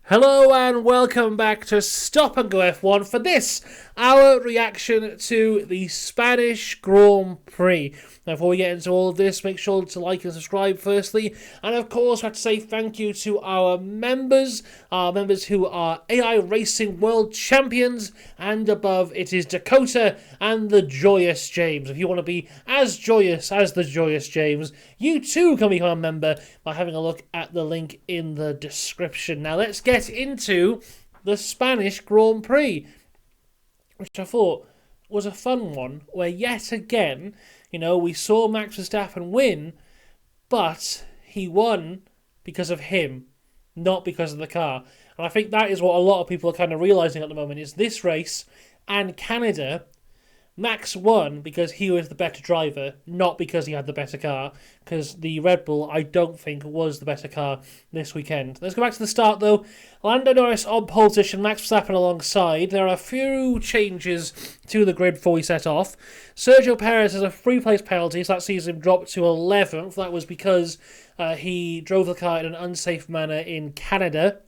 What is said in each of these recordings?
Hello and welcome back to Stop and Go F1 for this, our reaction to the Spanish Grand Prix. Now, before we get into all of this, make sure to like and subscribe firstly. And of course, I have to say thank you to our members who are AI Racing World Champions. And above, it is Dakota and the Joyous James. If you want to be as joyous as the Joyous James, you too can become a member by having a look at the link in the description. Now, let's get into the Spanish Grand Prix, which I thought was a fun one, where yet again, we saw Max Verstappen win, but he won because of him, not because of the car. And I think that is what a lot of people are kind of realising at the moment, is this race and Canada, Max won because he was the better driver, not because he had the better car, because the Red Bull, I don't think, was the better car this weekend. Let's go back to the start, though. Lando Norris on pole position, Max Verstappen alongside. There are a few changes to the grid before we set off. Sergio Perez has a free-place penalty, so that sees him drop to 11th. That was because he drove the car in an unsafe manner in Canada.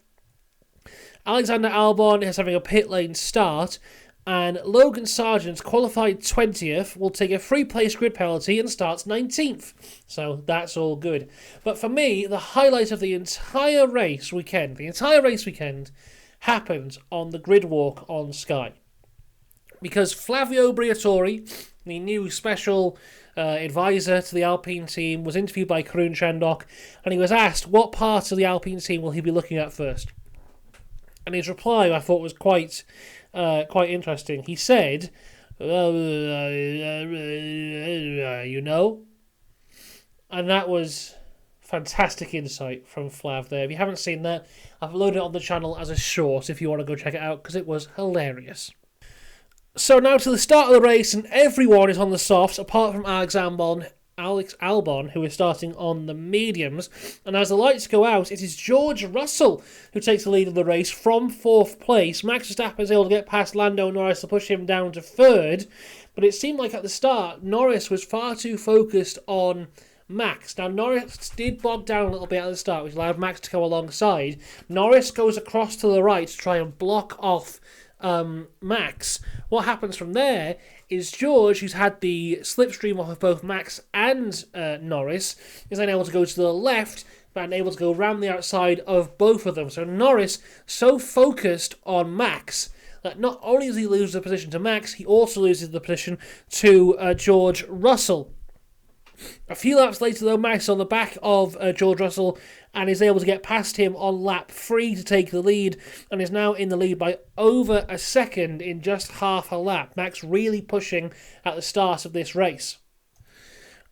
Alexander Albon is having a pit lane start, and Logan Sargent, qualified 20th, will take a free-place grid penalty and starts 19th. So that's all good. But for me, the highlight of the entire race weekend happened on the grid walk on Sky. Because Flavio Briatore, the new special advisor to the Alpine team, was interviewed by Karun Chandhok, and he was asked what parts of the Alpine team will he be looking at first. And his reply, I thought, was quite interesting. He said, and that was fantastic insight from Flav there. If you haven't seen that, I've loaded it on the channel as a short if you want to go check it out, because it was hilarious. So now to the start of the race, and everyone is on the softs, apart from Alex Albon, who is starting on the mediums. And as the lights go out, it is George Russell who takes the lead of the race from 4th place. Max Verstappen is able to get past Lando Norris to push him down to 3rd. But it seemed like at the start, Norris was far too focused on Max. Now, Norris did bog down a little bit at the start, which allowed Max to go alongside. Norris goes across to the right to try and block off Max. What happens from there is George, who's had the slipstream off of both Max and Norris, is then able to go to the left and able to go around the outside of both of them. So Norris so focused on Max that not only does he lose the position to Max, he also loses the position to George Russell. A few laps later, though, Max is on the back of George Russell and is able to get past him on lap 3 to take the lead, and is now in the lead by over a second in just half a lap. Max really pushing at the start of this race.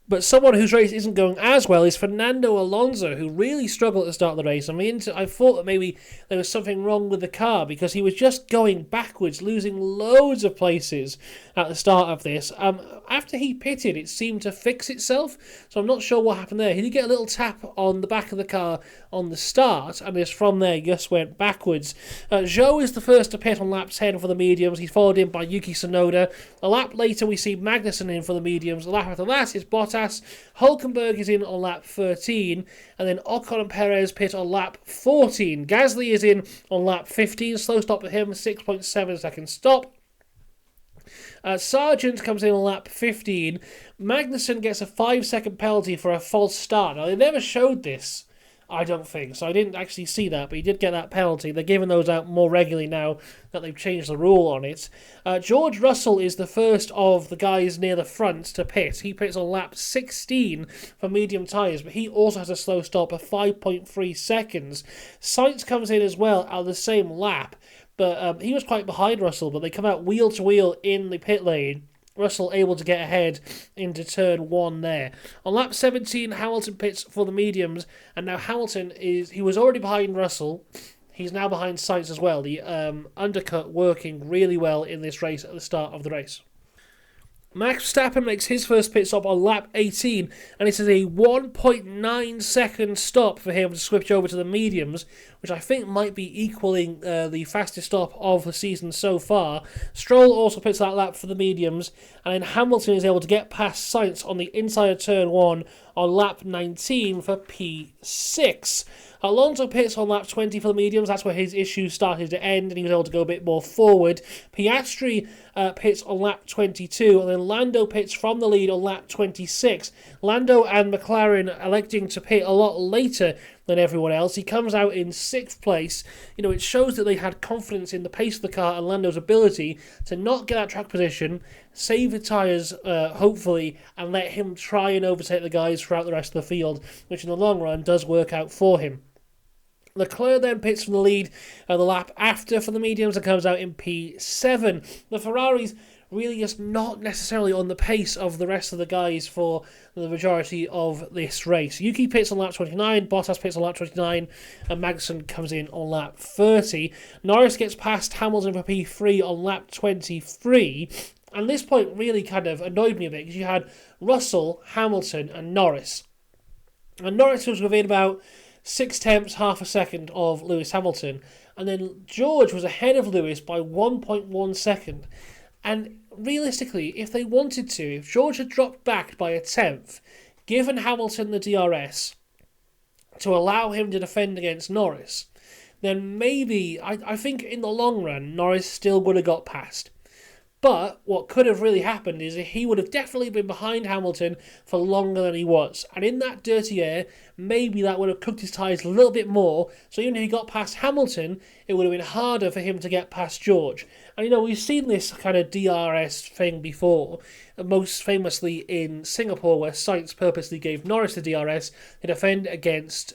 But someone whose race isn't going as well is Fernando Alonso, who really struggled at the start of the race. I thought that maybe there was something wrong with the car, because he was just going backwards, losing loads of places at the start of this. After he pitted, it seemed to fix itself, so I'm not sure what happened there. He did get a little tap on the back of the car on the start, and just from there, just went backwards. Zhou is the first to pit on lap 10 for the mediums. He's followed in by Yuki Tsunoda. A lap later, we see Magnussen in for the mediums. A lap after that is Bottas. Hulkenberg is in on lap 13, and then Ocon and Perez pit on lap 14. Gasly is in on lap 15, slow stop for him, 6.7 second stop. Sargent comes in on lap 15. Magnussen gets a 5-second penalty for a false start. Now, they never showed this, I don't think, so I didn't actually see that, but he did get that penalty. They're giving those out more regularly now that they've changed the rule on it. George Russell is the first of the guys near the front to pit. He pits on lap 16 for medium tyres, but he also has a slow stop of 5.3 seconds. Sainz comes in as well at the same lap, but he was quite behind Russell, but they come out wheel to wheel in the pit lane. Russell able to get ahead into turn 1 there. On lap 17, Hamilton pits for the mediums, and now Hamilton he was already behind Russell. He's now behind Sainz as well. The undercut working really well in this race at the start of the race. Max Verstappen makes his first pit stop on lap 18, and it is a 1.9 second stop for him to switch over to the mediums, which I think might be equaling the fastest stop of the season so far. Stroll also pits that lap for the mediums, and then Hamilton is able to get past Sainz on the inside of turn 1 on lap 19 for P6. Alonso pits on lap 20 for the mediums. That's where his issues started to end, and he was able to go a bit more forward. Piastri pits on lap 22, and then Lando pits from the lead on lap 26. Lando and McLaren electing to pit a lot later than everyone else. He comes out in 6th place. You know, it shows that they had confidence in the pace of the car and Lando's ability to not get that track position, save the tyres, hopefully, and let him try and overtake the guys throughout the rest of the field, which in the long run does work out for him. Leclerc then pits from the lead the lap after for the mediums and comes out in P7. The Ferraris really just not necessarily on the pace of the rest of the guys for the majority of this race. Yuki pits on lap 29, Bottas pits on lap 29, and Magnussen comes in on lap 30. Norris gets past Hamilton for P3 on lap 23, and this point really kind of annoyed me a bit because you had Russell, Hamilton, and Norris. And Norris was within about 0.6, half a second of Lewis Hamilton, and then George was ahead of Lewis by 1.1 second. And realistically, if they wanted to, if George had dropped back by 1/10, given Hamilton the DRS to allow him to defend against Norris, then maybe, I think in the long run, Norris still would have got past. But what could have really happened is he would have definitely been behind Hamilton for longer than he was. And in that dirty air, maybe that would have cooked his tyres a little bit more. So even if he got past Hamilton, it would have been harder for him to get past George. And you know, we've seen this kind of DRS thing before, most famously in Singapore, where Sainz purposely gave Norris the DRS to defend against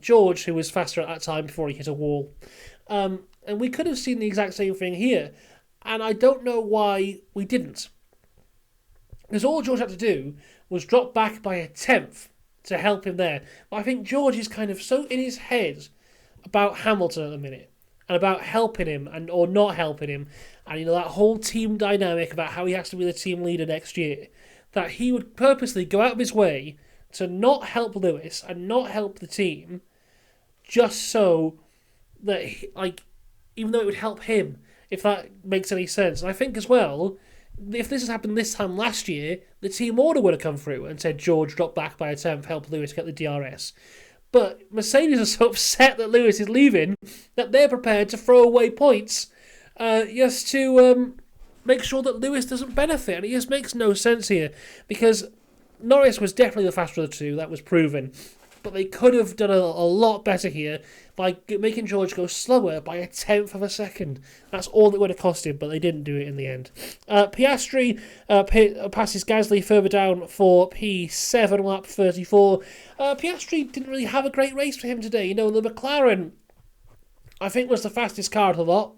George, who was faster at that time before he hit a wall. And we could have seen the exact same thing here. And I don't know why we didn't. Because all George had to do was drop back by 1/10 to help him there. But I think George is kind of so in his head about Hamilton at the minute, and about helping him and or not helping him, and you know, that whole team dynamic about how he has to be the team leader next year, that he would purposely go out of his way to not help Lewis and not help the team, just so that even though it would help him, if that makes any sense. And I think as well, if this has happened this time last year, the team order would have come through and said George dropped back by 1/10, help Lewis get the DRS. But Mercedes are so upset that Lewis is leaving that they're prepared to throw away points just to make sure that Lewis doesn't benefit. And it just makes no sense here, because Norris was definitely the faster of the two, that was proven. But they could have done a lot better here by making George go slower by 1/10 of a second. That's all it would have cost him, but they didn't do it in the end. Piastri passes Gasly further down for P7, lap 34. Piastri didn't really have a great race for him today. You know, the McLaren, I think, was the fastest car of the lot.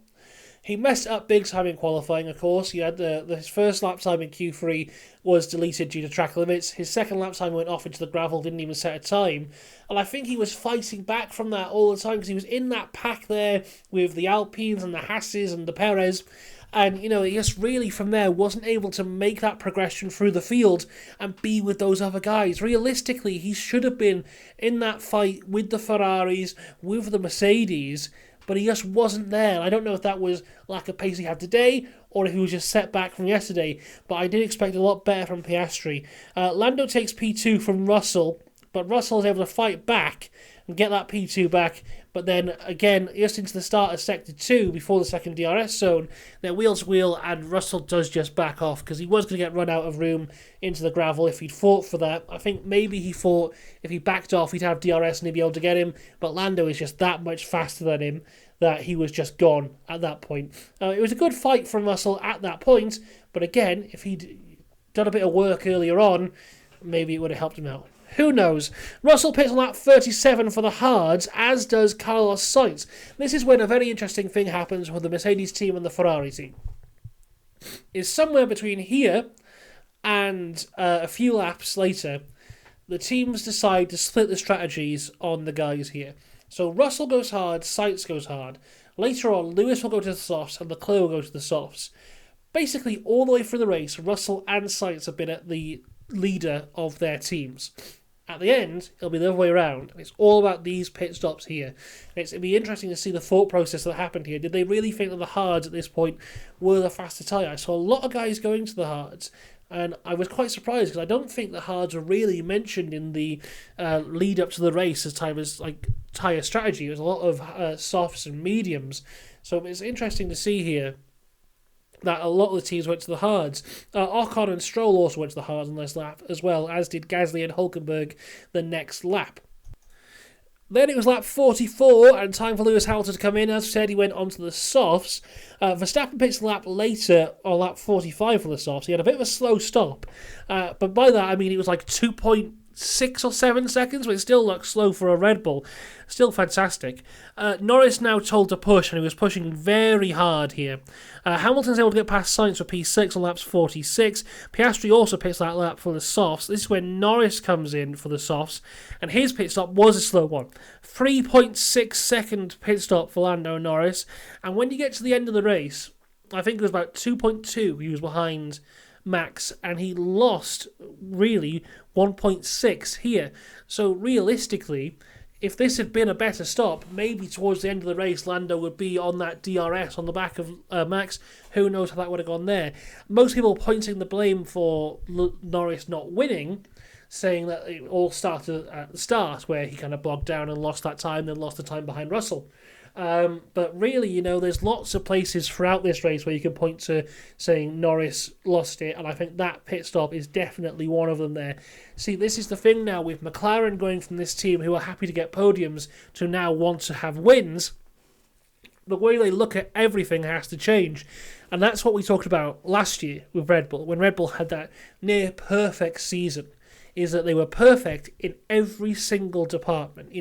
He messed up big time in qualifying, of course. He had his first lap time in Q3 was deleted due to track limits. His second lap time went off into the gravel, didn't even set a time. And I think he was fighting back from that all the time because he was in that pack there with the Alpines and the Hasses and the Perez. And, you know, he just really from there wasn't able to make that progression through the field and be with those other guys. Realistically, he should have been in that fight with the Ferraris, with the Mercedes, but he just wasn't there. I don't know if that was lack of pace he had today or if he was just set back from yesterday, but I did expect a lot better from Piastri. Lando takes P2 from Russell, but Russell is able to fight back and get that P2 back, but then again, just into the start of Sector 2 before the second DRS zone, they're wheel to wheel and Russell does just back off because he was going to get run out of room into the gravel if he'd fought for that. I think maybe he thought if he backed off he'd have DRS and he'd be able to get him, but Lando is just that much faster than him that he was just gone at that point. It was a good fight from Russell at that point, but again, if he'd done a bit of work earlier on, maybe it would have helped him out. Who knows? Russell pits on lap 37 for the hards, as does Carlos Sainz. This is when a very interesting thing happens with the Mercedes team and the Ferrari team. It's somewhere between here and a few laps later, the teams decide to split the strategies on the guys here. So Russell goes hard, Sainz goes hard. Later on, Lewis will go to the softs and Leclerc will go to the softs. Basically, all the way through the race, Russell and Sainz have been at the leader of their teams. At the end, it'll be the other way around, and it's all about these pit stops here. And it'll be interesting to see the thought process that happened here. Did they really think that the hards at this point were the faster tyre? I saw a lot of guys going to the hards, And I was quite surprised because I don't think the hards were really mentioned in the lead up to the race as time as like tyre strategy. It was a lot of softs and mediums. So it's interesting to see here that a lot of the teams went to the hards. Ocon and Stroll also went to the hards on this lap, as well as did Gasly and Hulkenberg the next lap. Then it was lap 44, and time for Lewis Hamilton to come in. As I said, he went onto the softs. Verstappen pits the lap later, on lap 45 for the softs. He had a bit of a slow stop, but by that I mean it was like 2.6 or 7 seconds, but it still looks slow for a Red Bull. Still fantastic. Norris now told to push, and he was pushing very hard here. Hamilton's able to get past Sainz for P6 on laps 46. Piastri also pits that lap for the softs. This is when Norris comes in for the softs, and his pit stop was a slow one. 3.6 second pit stop for Lando Norris, and when you get to the end of the race, I think it was about 2.2, he was behind Max, and he lost really 1.6 here. So realistically, if this had been a better stop, maybe towards the end of the race, Lando would be on that DRS on the back of Max. Who knows how that would have gone there? Most people pointing the blame for Norris not winning, saying that it all started at the start, where he kind of bogged down and lost that time, then lost the time behind Russell. But really, there's lots of places throughout this race where you can point to saying Norris lost it, and I think that pit stop is definitely one of them there. See, this is the thing now with McLaren going from this team who are happy to get podiums to now want to have wins. The way they look at everything has to change, and that's what we talked about last year with Red Bull, when Red Bull had that near-perfect season, is that they were perfect in every single department.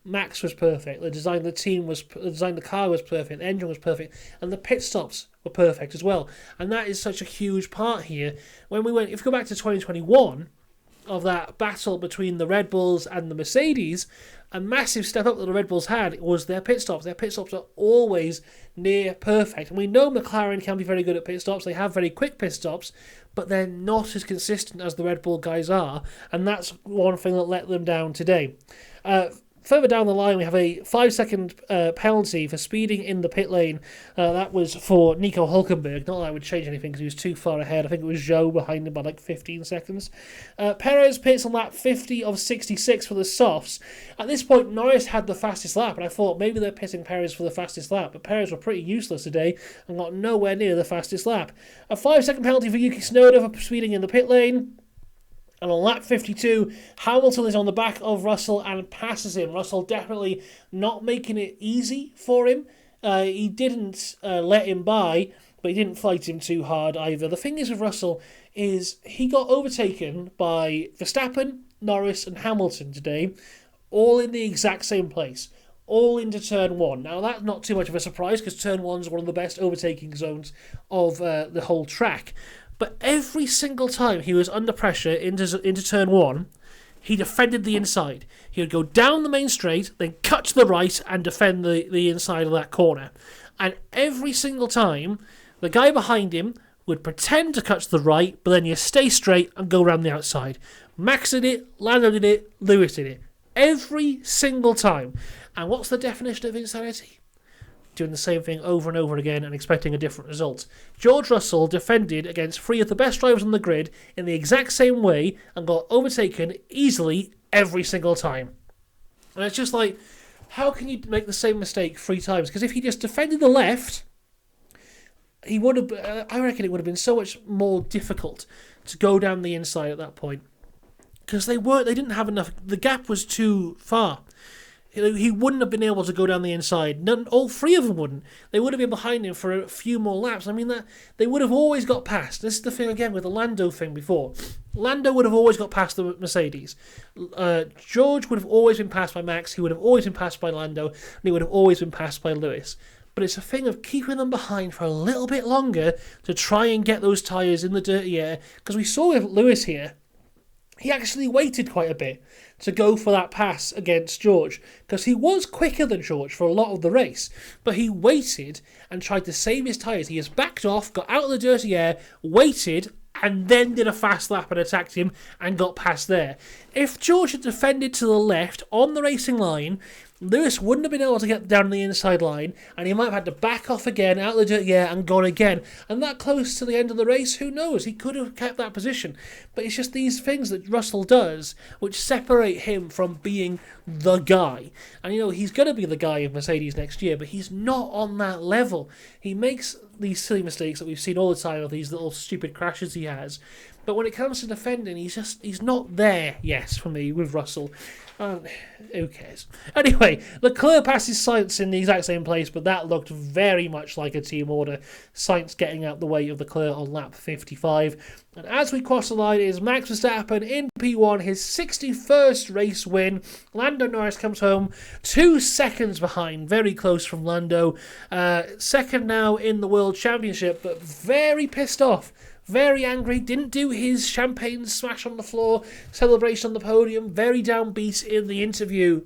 Max was perfect, the design of the car was perfect, the engine was perfect, and the pit stops were perfect as well. And that is such a huge part here. If you go back to 2021, of that battle between the Red Bulls and the Mercedes, a massive step up that the Red Bulls had was their pit stops. Their pit stops are always near perfect. And we know McLaren can be very good at pit stops. They have very quick pit stops, but they're not as consistent as the Red Bull guys are. And that's one thing that let them down today. Further down the line, we have a 5-second penalty for speeding in the pit lane. That was for Nico Hulkenberg. Not that I would change anything because he was too far ahead. I think it was Zhou behind him by like 15 seconds. Perez pits on lap 50 of 66 for the softs. At this point, Norris had the fastest lap, and I thought maybe they're pitting Perez for the fastest lap, but Perez were pretty useless today and got nowhere near the fastest lap. A 5-second penalty for Yuki Tsunoda for speeding in the pit lane. And on lap 52, Hamilton is on the back of Russell and passes him. Russell definitely not making it easy for him. He didn't let him by, but he didn't fight him too hard either. The thing is with Russell is he got overtaken by Verstappen, Norris and Hamilton today, all in the exact same place, all into turn 1. Now that's not too much of a surprise because turn 1 is one of the best overtaking zones of the whole track. But every single time he was under pressure into turn 1, he defended the inside. He would go down the main straight, then cut to the right and defend the inside of that corner. And every single time, the guy behind him would pretend to cut to the right, but then you stay straight and go around the outside. Max did it, Lando did it, Lewis did it. Every single time. And what's the definition of insanity? Doing the same thing over and over again and expecting a different result. George Russell defended against 3 of the best drivers on the grid in the exact same way and got overtaken easily every single time. And it's just like, how can you make the same mistake 3 times? Because if he just defended the left, he would have. I reckon it would have been so much more difficult to go down the inside at that point. Because they didn't have enough. The gap was too far. He wouldn't have been able to go down the inside. All 3 of them wouldn't. They would have been behind him for a few more laps. I mean, they would have always got past. This is the thing again with the Lando thing before. Lando would have always got past the Mercedes. George would have always been passed by Max. He would have always been passed by Lando. And he would have always been passed by Lewis. But it's a thing of keeping them behind for a little bit longer to try and get those tyres in the dirty air. Because we saw with Lewis here, he actually waited quite a bit to go for that pass against George because he was quicker than George for a lot of the race, but he waited and tried to save his tyres. He just backed off, got out of the dirty air, waited, and then did a fast lap and attacked him and got past there. If George had defended to the left on the racing line, Lewis wouldn't have been able to get down the inside line, and he might have had to back off again, out the dirt, and gone again. And that close to the end of the race, who knows? He could have kept that position. But it's just these things that Russell does which separate him from being the guy. And, he's going to be the guy of Mercedes next year, but he's not on that level. He makes these silly mistakes that we've seen all the time of these little stupid crashes he has. But when it comes to defending, he's not there, yes, for me, with Russell. Who cares? Anyway, Leclerc passes Sainz in the exact same place, but that looked very much like a team order. Sainz getting out the way of Leclerc on lap 55. And as we cross the line, it is Max Verstappen in P1, his 61st race win. Lando Norris comes home 2 seconds behind, very close from Lando. Second now in the World Championship, but very pissed off. Very angry, didn't do his champagne smash on the floor, celebration on the podium, very downbeat in the interview.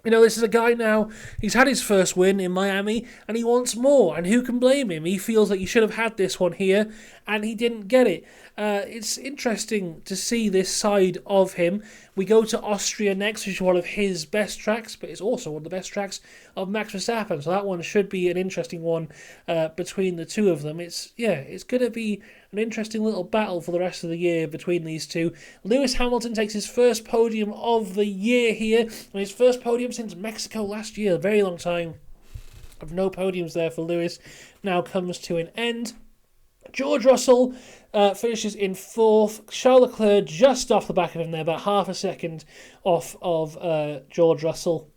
This is a guy now, he's had his first win in Miami, and he wants more, and who can blame him? He feels like he should have had this one here, and he didn't get it. It's interesting to see this side of him. We go to Austria next, which is one of his best tracks, but it's also one of the best tracks of Max Verstappen, so that one should be an interesting one between the two of them. It's going to be an interesting little battle for the rest of the year between these two. Lewis Hamilton takes his first podium of the year here, and his first podium since Mexico last year, a very long time of no podiums there for Lewis, now comes to an end. George Russell finishes in 4th. Charles Leclerc just off the back of him there, about half a second off of George Russell.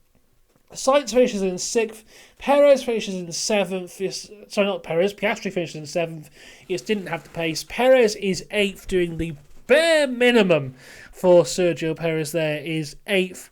Sainz finishes in 6th. Perez finishes in 7th. Sorry, not Perez. Piastri finishes in 7th. He just didn't have the pace. Perez is 8th, doing the bare minimum for Sergio Perez there, is 8th.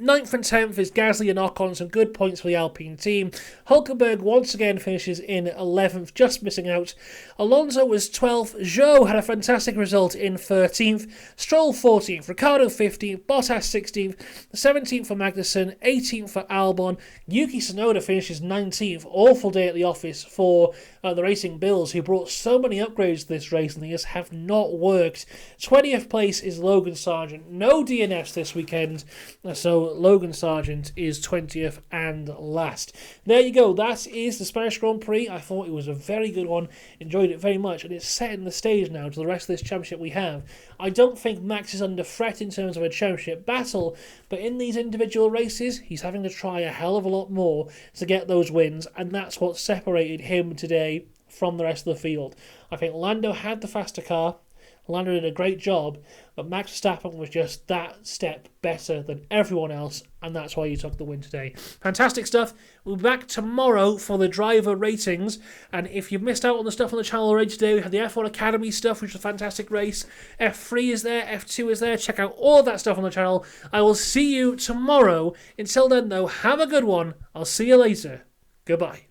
9th and 10th is Gasly and Ocon, some good points for the Alpine team. Hulkenberg once again finishes in 11th, just missing out. Alonso was 12th. Zhou had a fantastic result in 13th. Stroll 14th. Ricciardo 15th. Bottas 16th. 17th for Magnussen. 18th for Albon. Yuki Tsunoda finishes 19th. Awful day at the office for the Racing Bills, who brought so many upgrades to this race and they just have not worked. 20th place is Logan Sargent. No DNFs this weekend, so Logan Sargent is 20th and last. There you go. That is the Spanish Grand Prix. I thought it was a very good one. Enjoyed it very much, and it's setting the stage now to the rest of this championship we have. I don't think Max is under threat in terms of a championship battle, but in these individual races, he's having to try a hell of a lot more to get those wins, and that's what separated him today from the rest of the field. I think Lando had the faster car. Lando did a great job, but Max Verstappen was just that step better than everyone else, and that's why he took the win today. Fantastic stuff. We'll be back tomorrow for the driver ratings, and if you've missed out on the stuff on the channel already today, we have the F1 Academy stuff, which is a fantastic race. F3 is there, F2 is there. Check out all of that stuff on the channel. I will see you tomorrow. Until then, though, have a good one. I'll see you later. Goodbye.